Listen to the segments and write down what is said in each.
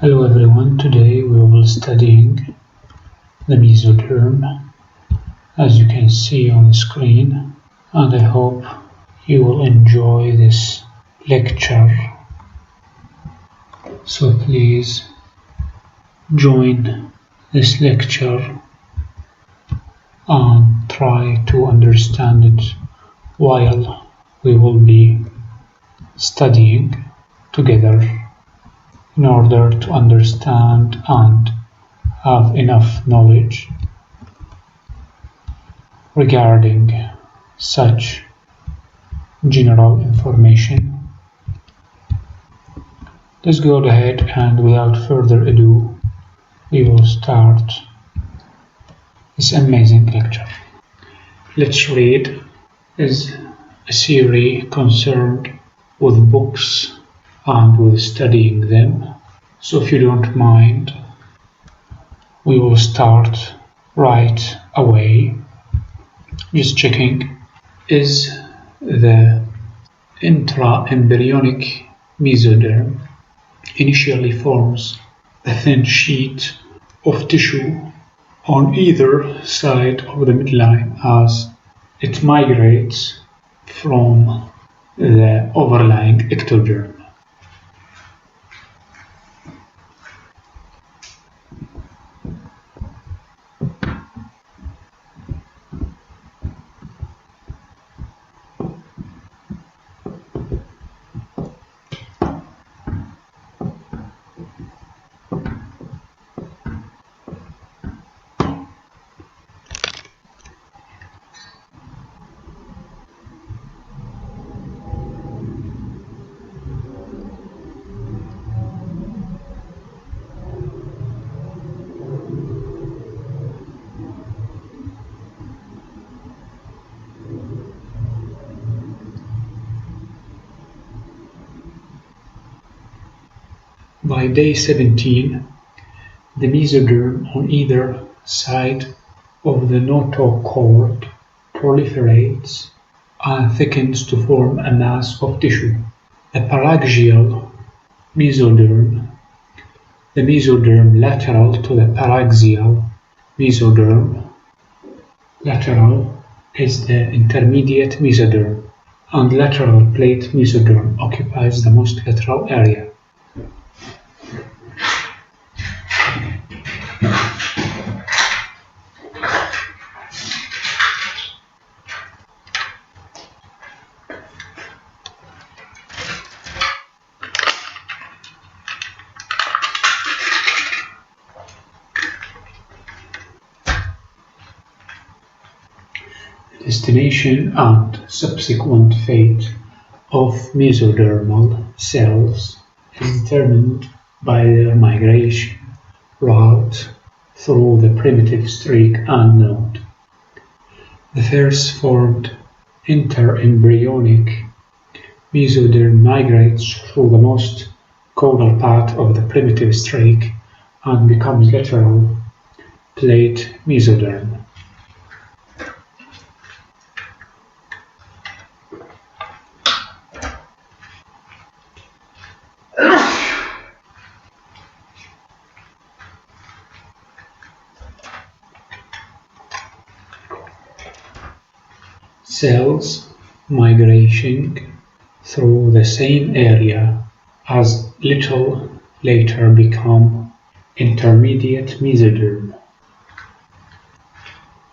Hello everyone, today we will be studying the mesoderm as you can see on the screen, and I hope you will enjoy this lecture. So please join this lecture and try to understand it while we will be studying together in order to understand and have enough knowledge regarding such general information. Let's go ahead and without further ado, we will start this amazing lecture. Let's read is a series concerned with books and with studying them. So if you don't mind, we will start right away. Just checking, is the intraembryonic mesoderm initially forms a thin sheet of tissue on either side of the midline as it migrates from the overlying ectoderm. By day 17, the mesoderm on either side of the notochord proliferates and thickens to form a mass of tissue. A paraxial mesoderm, the mesoderm lateral to the paraxial mesoderm, lateral is the intermediate mesoderm, and lateral plate mesoderm occupies the most lateral area. Destination and subsequent fate of mesodermal cells is determined by their migration route through the primitive streak and node. The first formed interembryonic mesoderm migrates through the most caudal part of the primitive streak and becomes lateral plate mesoderm. Cells migrating through the same area as little later become intermediate mesoderm.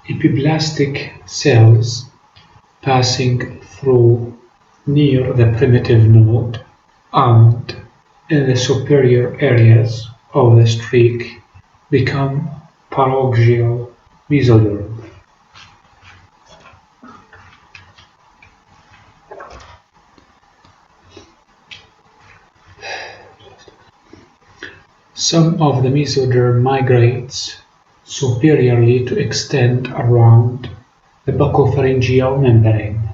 Epiblastic cells passing through near the primitive node and in the superior areas of the streak become paroxial mesoderm. Some of the mesoderm migrates superiorly to extend around the buccopharyngeal membrane.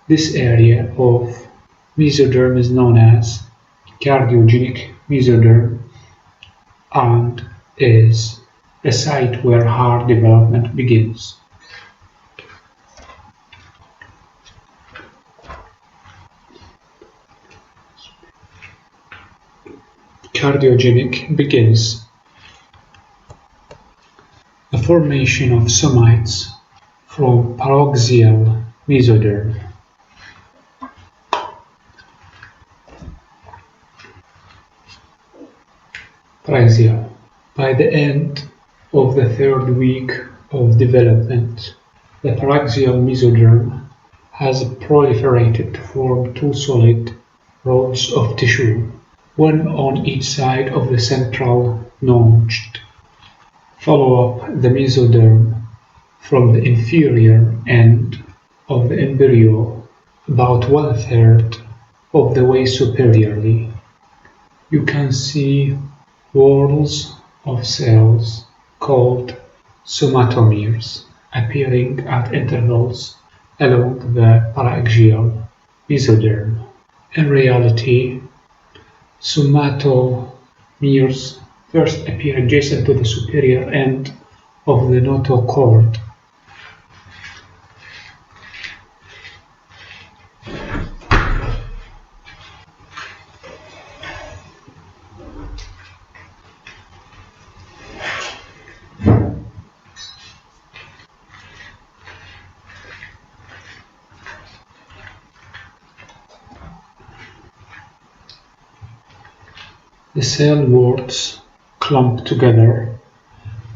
This area of mesoderm is known as cardiogenic mesoderm and is the site where heart development begins. cardiogenic begins. The formation of somites from paroxysmal mesoderm. Paroxysmal. By the end of the third week of development, the paroxysmal mesoderm has proliferated to form two solid rods of tissue, one on each side of the central notch. Follow up the mesoderm from the inferior end of the embryo about 1/3 of the way superiorly. You can see whorls of cells called somitomeres appearing at intervals along the paroxysmal mesoderm. In reality, somitomeres first appear adjacent to the superior end of the notochord. The cell warts clump together,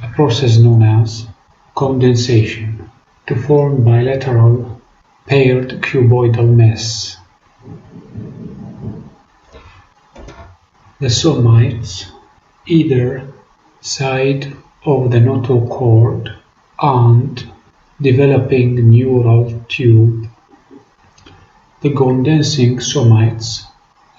a process known as condensation, to form bilateral paired cuboidal mass. The somites, either side of the notochord and developing neural tube. The condensing somites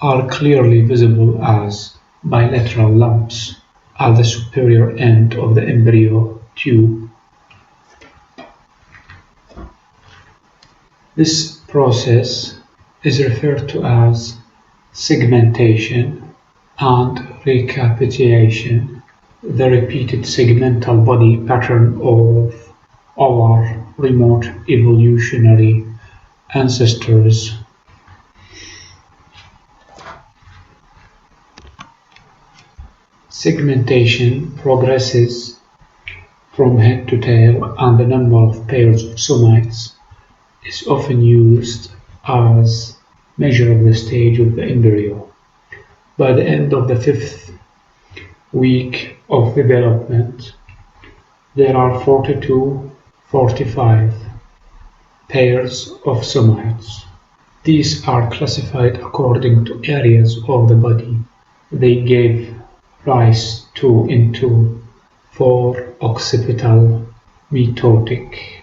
are clearly visible as bilateral lumps at the superior end of the embryo tube. This process is referred to as segmentation and recapitulation, the repeated segmental body pattern of our remote evolutionary ancestors. Segmentation progresses from head to tail, and the number of pairs of somites is often used as measure of the stage of the embryo. By the end of the 5th week of development, there are 40–45 pairs of somites. These are classified according to areas of the body they gave rise to into 4 occipital mitotic.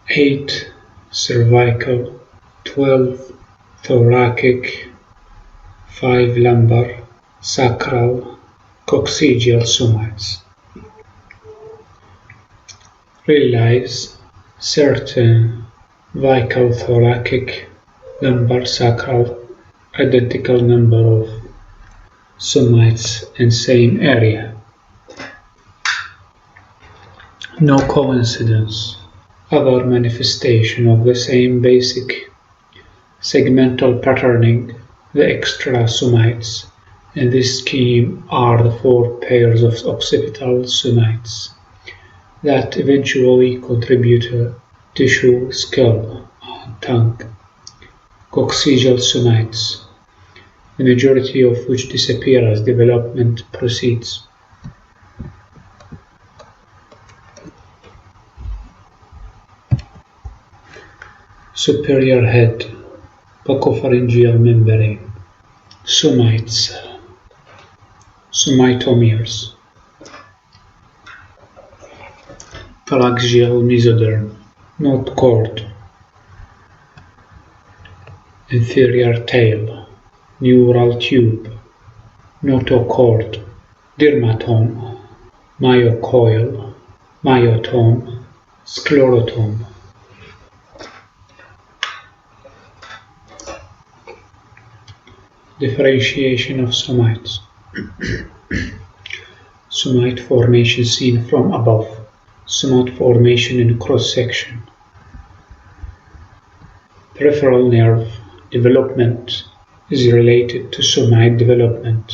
8 cervical, 12 thoracic, 5 lumbar, sacral, coccygeal somites. Real lives, certain vical, thoracic, lumbar, sacral, identical number of somites in same area. No coincidence. Other manifestation of the same basic segmental patterning, the extra somites in this scheme are the 4 pairs of occipital somites that eventually contribute to tissue, skull, and tongue. Coccygeal somites, the majority of which disappear as development proceeds. Superior head, buccopharyngeal membrane, somites, somitomeres, paroxysmal mesoderm, notochord, inferior tail, neural tube, notochord, dermatome, myocoil, myotome, sclerotome. Differentiation of somites. Somite formation seen from above. Somite formation in cross-section. Peripheral nerve development is related to somite development.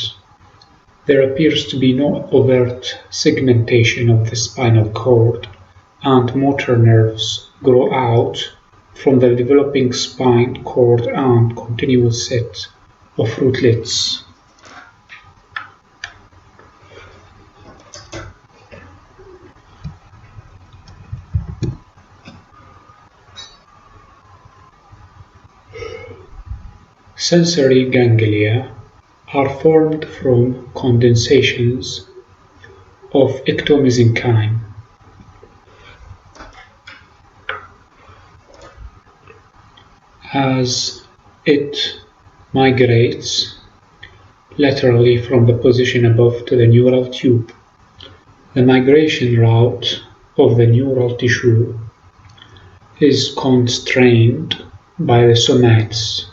There appears to be no overt segmentation of the spinal cord, and motor nerves grow out from the developing spine cord and continuous set of rootlets. Sensory ganglia are formed from condensations of ectomesenchyme. As it migrates laterally from the position above to the neural tube, the migration route of the neural tissue is constrained by the somites.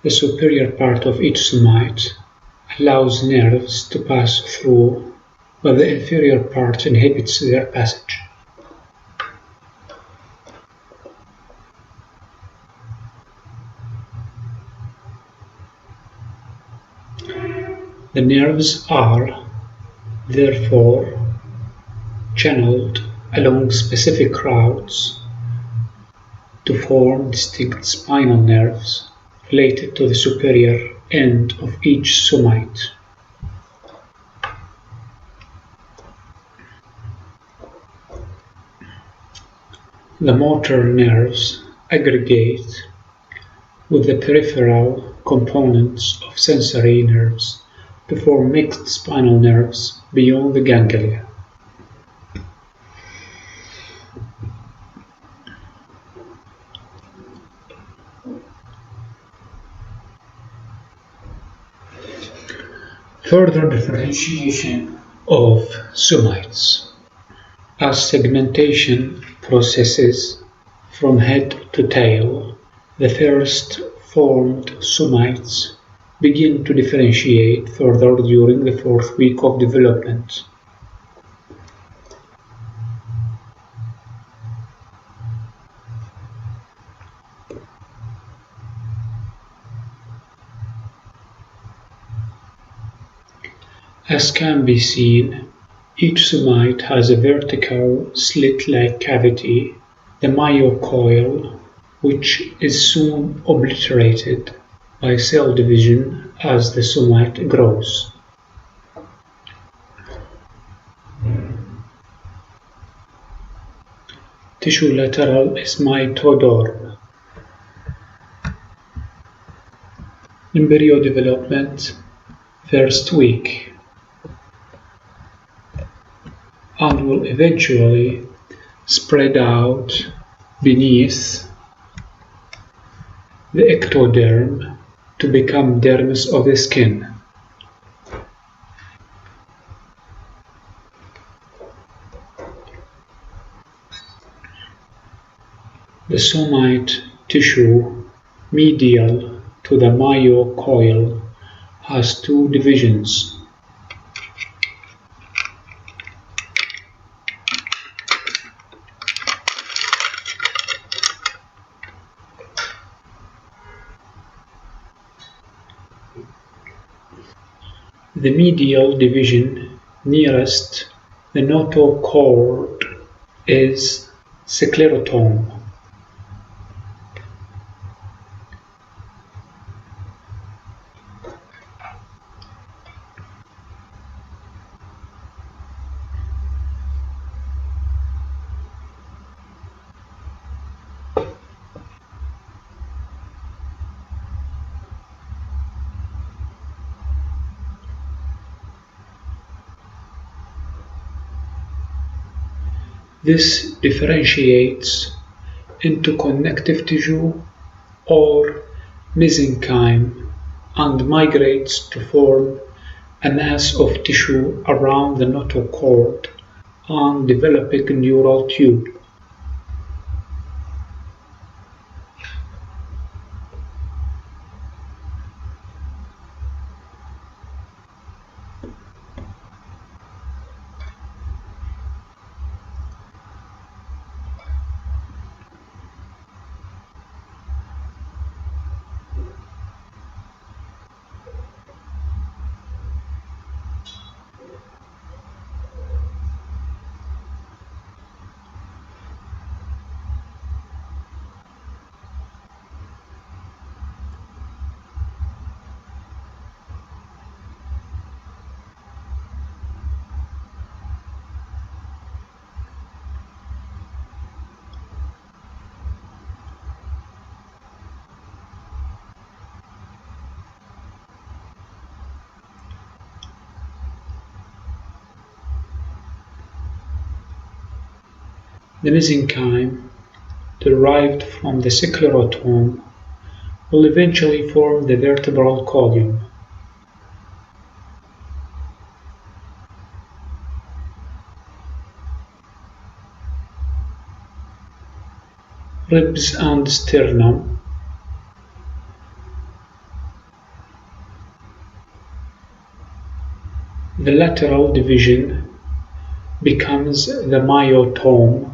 The superior part of each somite allows nerves to pass through, but the inferior part inhibits their passage. The nerves are, therefore, channeled along specific routes to form distinct spinal nerves related to the superior end of each somite. The motor nerves aggregate with the peripheral components of sensory nerves to form mixed spinal nerves beyond the ganglia. Further differentiation of somites. As segmentation processes from head to tail, the first formed somites begin to differentiate further during the fourth week of development. As can be seen, each somite has a vertical slit-like cavity, the myocoil, which is soon obliterated by cell division as the somite grows. Tissue lateral is mitoderm. Embryo development, first week, and will eventually spread out beneath the ectoderm to become dermis of the skin. The somite tissue medial to the myocoil has two divisions. The medial division nearest the notochord is sclerotome. This differentiates into connective tissue or mesenchyme and migrates to form a mass of tissue around the notochord and developing neural tube. The mesenchyme, derived from the sclerotome, will eventually form the vertebral column. Ribs and sternum. The lateral division becomes the myotome.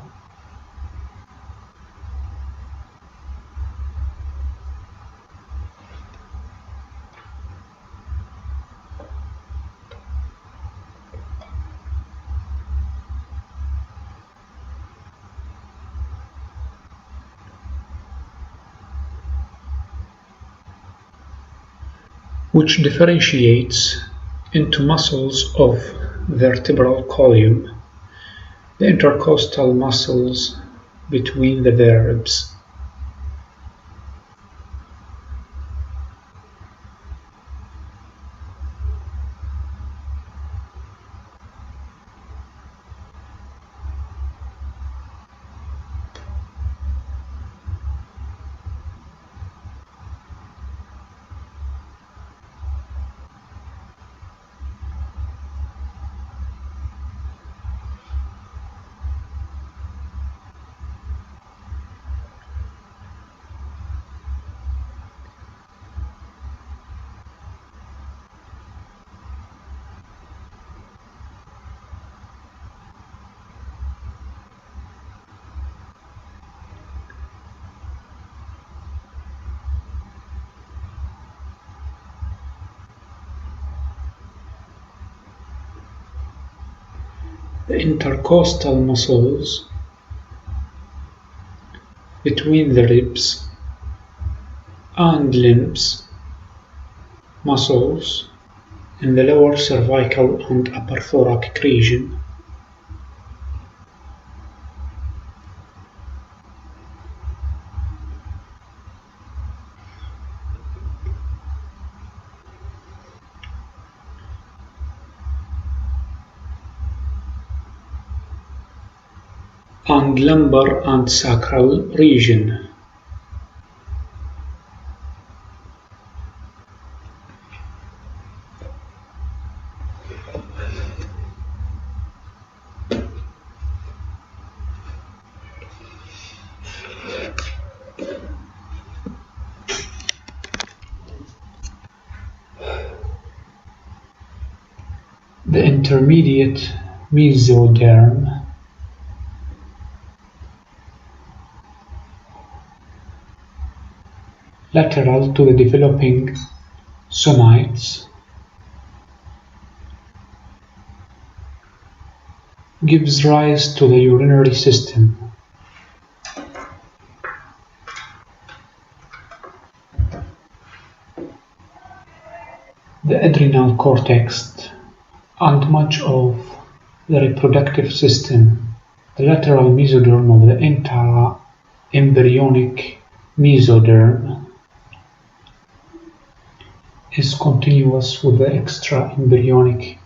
Which differentiates into muscles of vertebral column, the intercostal muscles between the ribs. The intercostal muscles between the ribs and limbs muscles in the lower cervical and upper thoracic region. And lumbar and sacral region. The intermediate mesoderm lateral to the developing somites gives rise to the urinary system. The adrenal cortex and much of the reproductive system. The lateral mesoderm of the intra-embryonic mesoderm is continuous with the extra-embryonic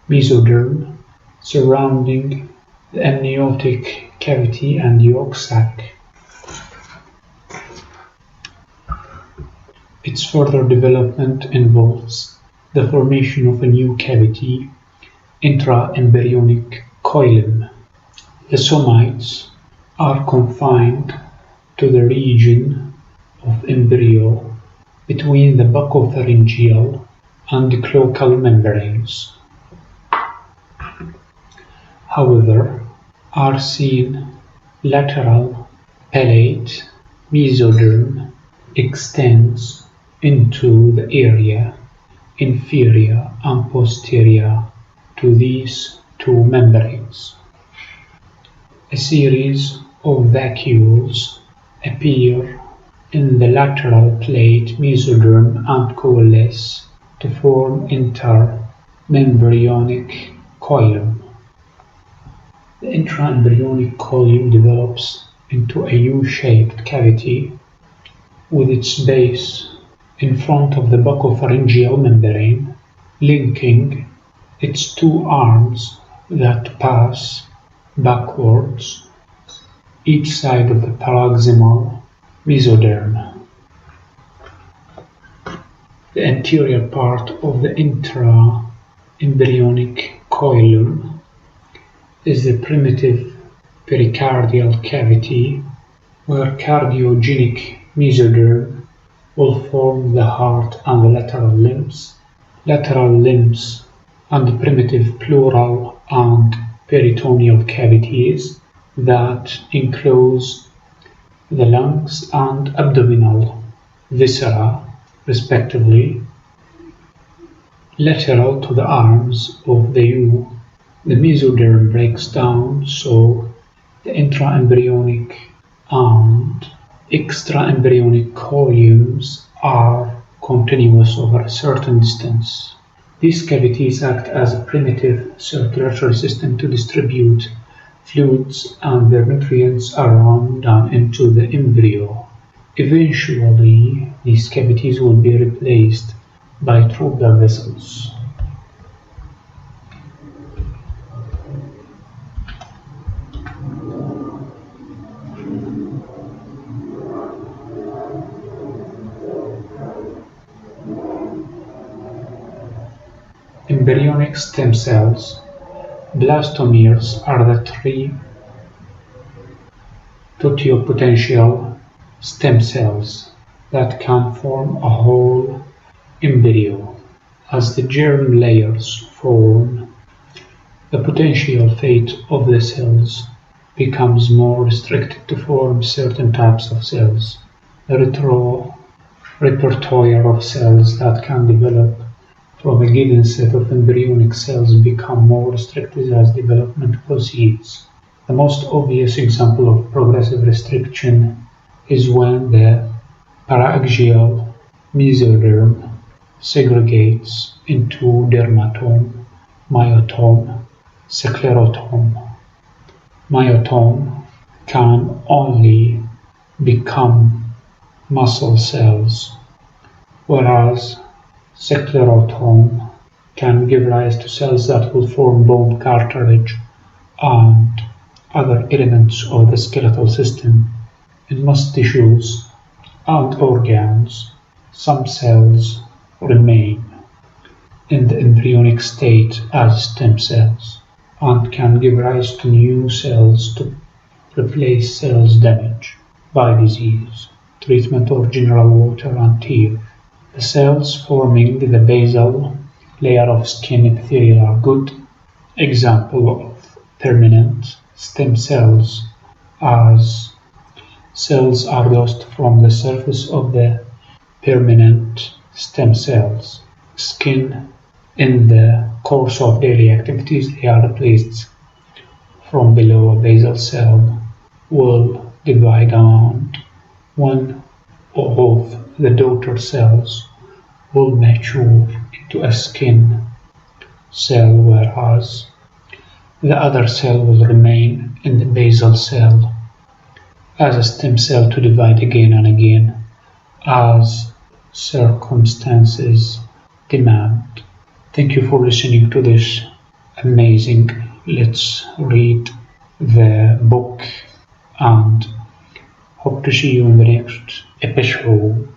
mesoderm surrounding the amniotic cavity and yolk sac. Its further development involves the formation of a new cavity, intra-embryonic coilum. The somites are confined to the region of embryo between the buccopharyngeal and the cloacal membranes. However, are seen lateral palate mesoderm extends into the area inferior and posterior to these two membranes. A series of vacuoles appear in the lateral plate mesoderm and coalesce to form intermembryonic coilum. The intraembryonic coilum develops into a U-shaped cavity with its base in front of the buccopharyngeal membrane, linking its two arms that pass backwards each side of the paroxysmal mesoderm. The anterior part of the intra-embryonic coelom is the primitive pericardial cavity where cardiogenic mesoderm will form the heart and the lateral limbs and the primitive pleural and peritoneal cavities that enclose the lungs and abdominal viscera, respectively, lateral to the arms of the U. The mesoderm breaks down so the intraembryonic and extraembryonic coeloms are continuous over a certain distance. These cavities act as a primitive circulatory system to distribute fluids and their nutrients around and into the embryo. Eventually, these cavities will be replaced by true blood vessels. Embryonic stem cells, blastomeres, are the three totipotential stem cells that can form a whole embryo. As the germ layers form, the potential fate of the cells becomes more restricted to form certain types of cells. The repertoire of cells that can develop from a given set of embryonic cells become more restricted as development proceeds. The most obvious example of progressive restriction is when the paraxial mesoderm segregates into dermatome, myotome, sclerotome. Myotome can only become muscle cells, whereas sclerotome can give rise to cells that will form bone cartilage and other elements of the skeletal system. In most tissues and organs, some cells remain in the embryonic state as stem cells and can give rise to new cells to replace cells damaged by disease, treatment, or general water and tear. The cells forming the basal layer of skin epithelium are good examples of permanent stem cells, as cells are lost from the surface of the permanent stem cells skin. In the course of daily activities, they are replaced from below. A basal cell will divide and one of the daughter cells will mature into a skin cell, whereas the other cell will remain in the basal cell as a stem cell to divide again and again as circumstances demand. Thank you for listening to this amazing. Let's read the book and hope to see you in the next episode.